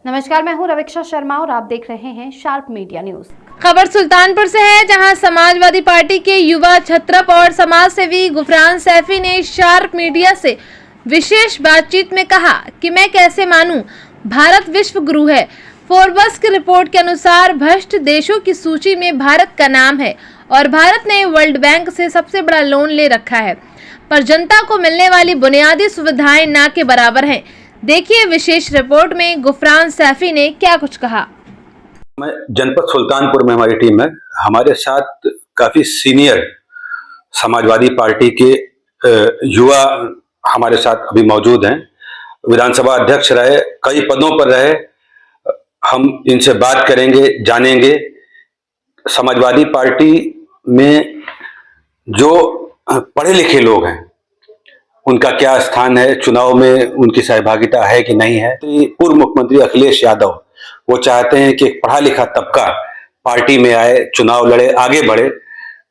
नमस्कार, मैं हूं रविक्षा शर्मा और आप देख रहे हैं शार्प मीडिया न्यूज। खबर सुल्तानपुर से है, जहां समाजवादी पार्टी के युवा छत्रप और समाज सेवी गुफरान सैफी ने शार्प मीडिया से विशेष बातचीत में कहा कि मैं कैसे मानूं, भारत विश्व गुरु है। फोर्ब्स की रिपोर्ट के अनुसार भ्रष्ट देशों की सूची में भारत का नाम है और भारत ने वर्ल्ड बैंक से सबसे बड़ा लोन ले रखा है, पर जनता को मिलने वाली बुनियादी सुविधाएं ना के बराबर हैं। देखिए विशेष रिपोर्ट में गुफरान सैफी ने क्या कुछ कहा। मैं जनपद सुल्तानपुर में हमारी टीम है। हमारे साथ काफी सीनियर समाजवादी पार्टी के युवा हमारे साथ अभी मौजूद हैं। विधानसभा अध्यक्ष रहे, कई पदों पर रहे। हम इनसे बात करेंगे, जानेंगे समाजवादी पार्टी में जो पढ़े लिखे लोग हैं उनका क्या स्थान है, चुनाव में उनकी सहभागिता है कि नहीं है। पूर्व मुख्यमंत्री अखिलेश यादव वो चाहते हैं कि एक पढ़ा लिखा तबका पार्टी में आए, चुनाव लड़े, आगे बढ़े,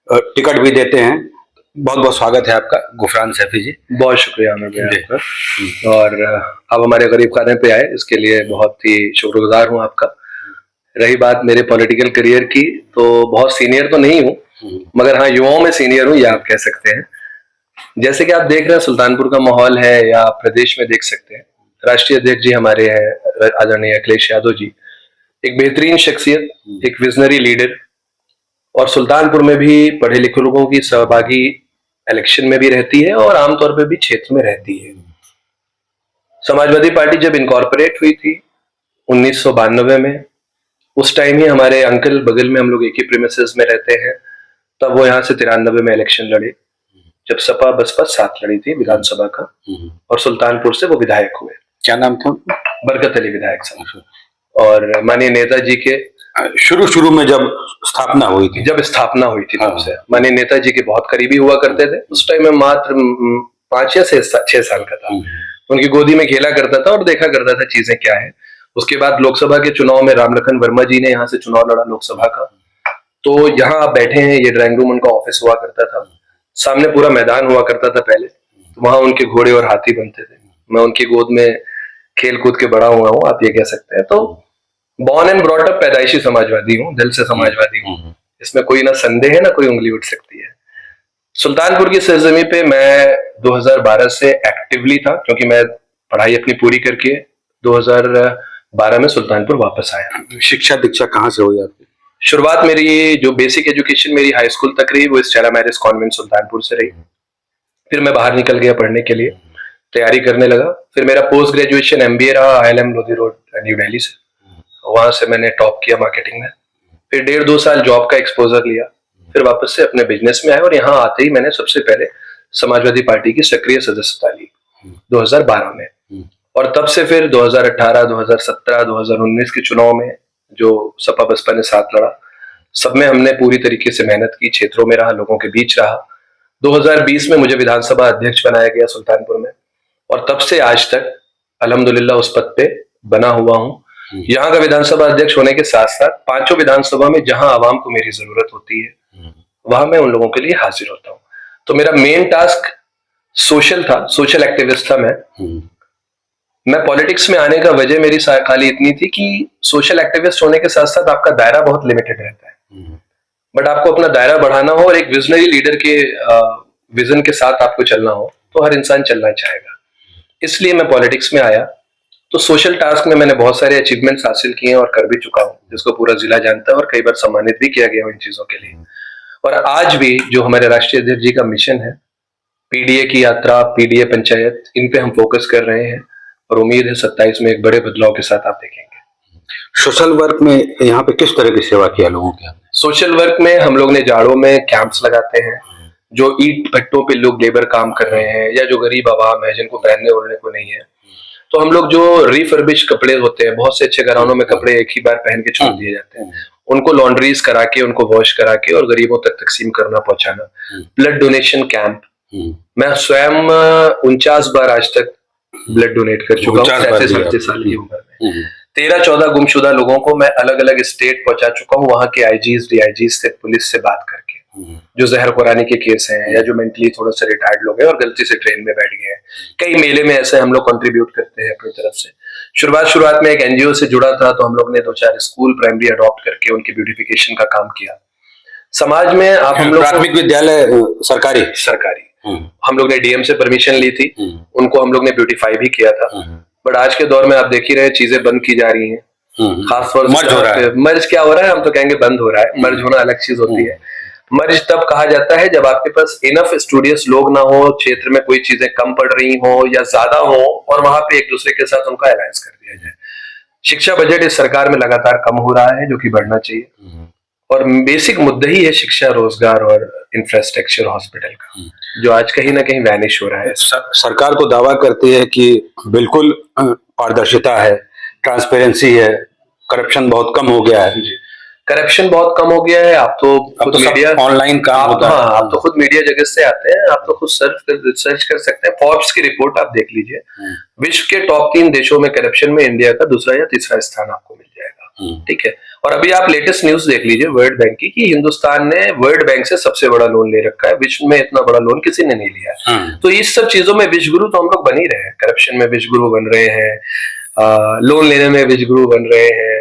टिकट भी देते हैं। बहुत बहुत स्वागत है आपका गुफरान सैफी जी। बहुत शुक्रिया आमिर भाई आपका, और आप हमारे गरीब खाने पे आए, इसके लिए बहुत ही शुक्रगुजार हूँ आपका। रही बात मेरे पॉलिटिकल करियर की, तो बहुत सीनियर तो नहीं हूँ, मगर हाँ युवाओं में सीनियर हूँ, ये आप कह सकते हैं। जैसे कि आप देख रहे हैं सुल्तानपुर का माहौल है, या प्रदेश में देख सकते हैं, राष्ट्रीय अध्यक्ष जी हमारे हैं आदरणीय अखिलेश यादव जी, एक बेहतरीन शख्सियत, एक विजनरी लीडर, और सुल्तानपुर में भी पढ़े लिखे लोगों की सहभागी इलेक्शन में भी रहती है और आमतौर पर भी क्षेत्र में रहती है। समाजवादी पार्टी जब इनकॉर्पोरेट हुई थी 1992 में, उस टाइम ही हमारे अंकल बगल में, हम लोग एक ही प्रीमिसेस में रहते हैं, तब वो यहाँ से 93 में इलेक्शन लड़े, जब सपा बसपा साथ लड़ी थी विधानसभा का, और सुल्तानपुर से वो विधायक हुए। क्या नाम था? बरकत अली विधायक साहब। और माननीय नेताजी के शुरू में जब स्थापना हुई थी तब से माननीय नेताजी के बहुत करीबी हुआ करते थे। उस टाइम में मात्र 5 या 6 साल का था। उनकी गोदी में खेला करता था और देखा करता था चीजें क्या है। उसके बाद लोकसभा के चुनाव में रामलखन वर्मा जी ने यहाँ से चुनाव लड़ा लोकसभा का। तो यहाँ आप बैठे हैं, ये ड्राइंग रूम उनका ऑफिस हुआ करता था, सामने पूरा मैदान हुआ करता था पहले, तो वहां उनके घोड़े और हाथी बनते थे। मैं उनकी गोद में खेल कूद के बड़ा हुआ हूँ, आप ये कह सकते हैं। तो बॉर्न एंड ब्रॉट अप पैदाइशी समाजवादी हूँ, दिल से समाजवादी हूँ, इसमें कोई ना संदेह है ना कोई उंगली उठ सकती है। सुल्तानपुर की सरजमी पे मैं 2012 से एक्टिवली था, क्योंकि मैं पढ़ाई अपनी पूरी करके 2012 में सुल्तानपुर वापस आया। शिक्षा दीक्षा कहाँ से हुई आपकी? शुरुआत मेरी जो बेसिक एजुकेशन मेरी हाई स्कूल तक रही, वो इस चेरा मैरिज कॉन्वेंट सुल्तानपुर से रही। फिर मैं बाहर निकल गया पढ़ने के लिए, तैयारी करने लगा। फिर मेरा पोस्ट ग्रेजुएशन MBA रहा ILM Lodhi road new Delhi से, वहां से मैंने टॉप किया मार्केटिंग में। फिर 1.5-2 साल जॉब का एक्सपोजर लिया, फिर वापस से अपने बिजनेस में आया, और यहाँ आते ही मैंने सबसे पहले समाजवादी पार्टी की सक्रिय सदस्यता ली 2012 में। और तब से फिर 2018, 2017, 2019 के चुनाव में जो सपा बसपा ने साथ लड़ा, सब में हमने पूरी तरीके से मेहनत की, क्षेत्रों में रहा, लोगों के बीच रहा। 2020 में मुझे विधानसभा अध्यक्ष बनाया गया सुल्तानपुर में, और तब से आज तक अल्हम्दुलिल्लाह उस पद पे बना हुआ हूँ। यहाँ का विधानसभा अध्यक्ष होने के साथ साथ 5 विधानसभा में जहां आवाम को मेरी जरूरत होती है, वहां मैं उन लोगों के लिए हाजिर होता हूँ। तो मेरा मेन टास्क सोशल था, सोशल एक्टिविस्ट था मैं पॉलिटिक्स में आने का वजह मेरी खाली इतनी थी कि सोशल एक्टिविस्ट होने के साथ साथ आपका दायरा बहुत लिमिटेड रहता है, बट आपको अपना दायरा बढ़ाना हो और एक विजनरी लीडर के विजन के साथ आपको चलना हो, तो हर इंसान चलना चाहेगा। इसलिए मैं पॉलिटिक्स में आया। तो सोशल टास्क में मैंने बहुत सारे अचीवमेंट्स हासिल किए और कर भी चुका हूँ, जिसको पूरा जिला जानता है, और कई बार सम्मानित भी किया गया इन चीजों के लिए। और आज भी जो हमारे राष्ट्रीय अध्यक्ष जी का मिशन है, PDA की यात्रा, PDA पंचायत, इन पे हम फोकस कर रहे हैं, और उम्मीद है 27 में एक बड़े बदलाव के साथ आप देखेंगे। सोशल वर्क में यहाँ पे किस तरह की सेवा किया लोगों की? सोशल वर्क में हम लोग ने जाड़ों में कैंप्स लगाते हैं, जो ईंट भट्टों पे लोग लेबर काम कर रहे हैं, या जो गरीब आवाम है जिनको पहनने ओढ़ने को नहीं है, तो हम लोग जो रिफर्बिश कपड़े होते हैं, बहुत से अच्छे घरानों में कपड़े एक ही बार पहन के छोड़ दिए जाते हैं, उनको लॉन्ड्रीज करा के, उनको वॉश करा के और गरीबों तक तकसीम करना, पहुंचाना। ब्लड डोनेशन कैंप, मैं स्वयं 49 बार आज तक ब्लड डोनेट कर चुका हूँ 37 साल की उम्र में। 13-14 गुमशुदा लोगों को मैं अलग अलग स्टेट पहुंचा चुका हूँ, वहां के IGs, DIGs से, पुलिस से बात करके, जो जहर खुरानी के केस हैं, या जो मेंटली थोड़ा सा रिटायर्ड लोग हैं और गलती से ट्रेन में बैठ गए हैं। कई मेले में ऐसे हम लोग कंट्रीब्यूट करते हैं अपनी तरफ से। शुरुआत में एक एनजीओ से जुड़ा था, तो हम लोग ने 2-4 स्कूल प्राइमरी अडॉप्ट करके उनकी ब्यूटिफिकेशन का काम किया। समाज में आप हम लोग प्राथमिक विद्यालय सरकारी हम लोग ने डीएम से परमिशन ली थी, उनको हम लोग ने ब्यूटीफाई भी किया था। बट आज के दौर में आप देख ही रहे चीजें बंद की जा रही हैं, खासतौर से मर्ज क्या हो रहा है, हम तो कहेंगे बंद हो रहा है। मर्ज होना अलग चीज होती है। मर्ज तब कहा जाता है जब आपके पास इनफ स्टूडियस लोग ना हो, क्षेत्र में कोई चीजें कम पड़ रही हो या ज्यादा हो, और वहां पे एक दूसरे के साथ उनका अलायंस कर दिया जाए। शिक्षा बजट इस सरकार में लगातार कम हो रहा है, जो कि बढ़ना चाहिए। और बेसिक मुद्दा ही है शिक्षा, रोजगार और इंफ्रास्ट्रक्चर हॉस्पिटल का, जो आज कहीं ना कहीं वैनिश हो रहा है। सरकार तो दावा करती है कि बिल्कुल पारदर्शिता है, ट्रांसपेरेंसी है, करप्शन बहुत कम हो गया है। करप्शन बहुत कम हो गया है। आप तो खुद मीडिया ऑनलाइन काम होता है। आप तो खुद मीडिया जगत से आते हैं, आप तो खुद सर्च कर सकते हैं। फोर्ब्स की रिपोर्ट आप देख लीजिए, विश्व के टॉप 3 देशों में करप्शन में इंडिया का दूसरा या तीसरा स्थान आपको मिल जाएगा। ठीक है। और अभी आप लेटेस्ट न्यूज देख लीजिए वर्ल्ड बैंक की, कि हिंदुस्तान ने वर्ल्ड बैंक से सबसे बड़ा लोन ले रखा है। विश्व में इतना बड़ा लोन किसी ने नहीं लिया। तो इस सब चीजों में विश्वगुरु तो हम लोग बन ही रहे हैं। करप्शन में विश्वगुरु बन रहे हैं, लोन लेने में विश्वगुरु बन रहे हैं।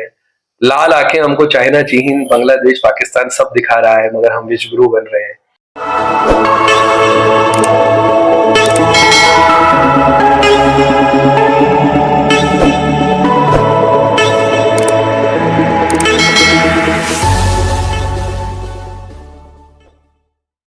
लाल आंखें हमको चाइना, चीन, बांग्लादेश, पाकिस्तान सब दिखा रहा है, मगर हम विश्वगुरु बन रहे हैं।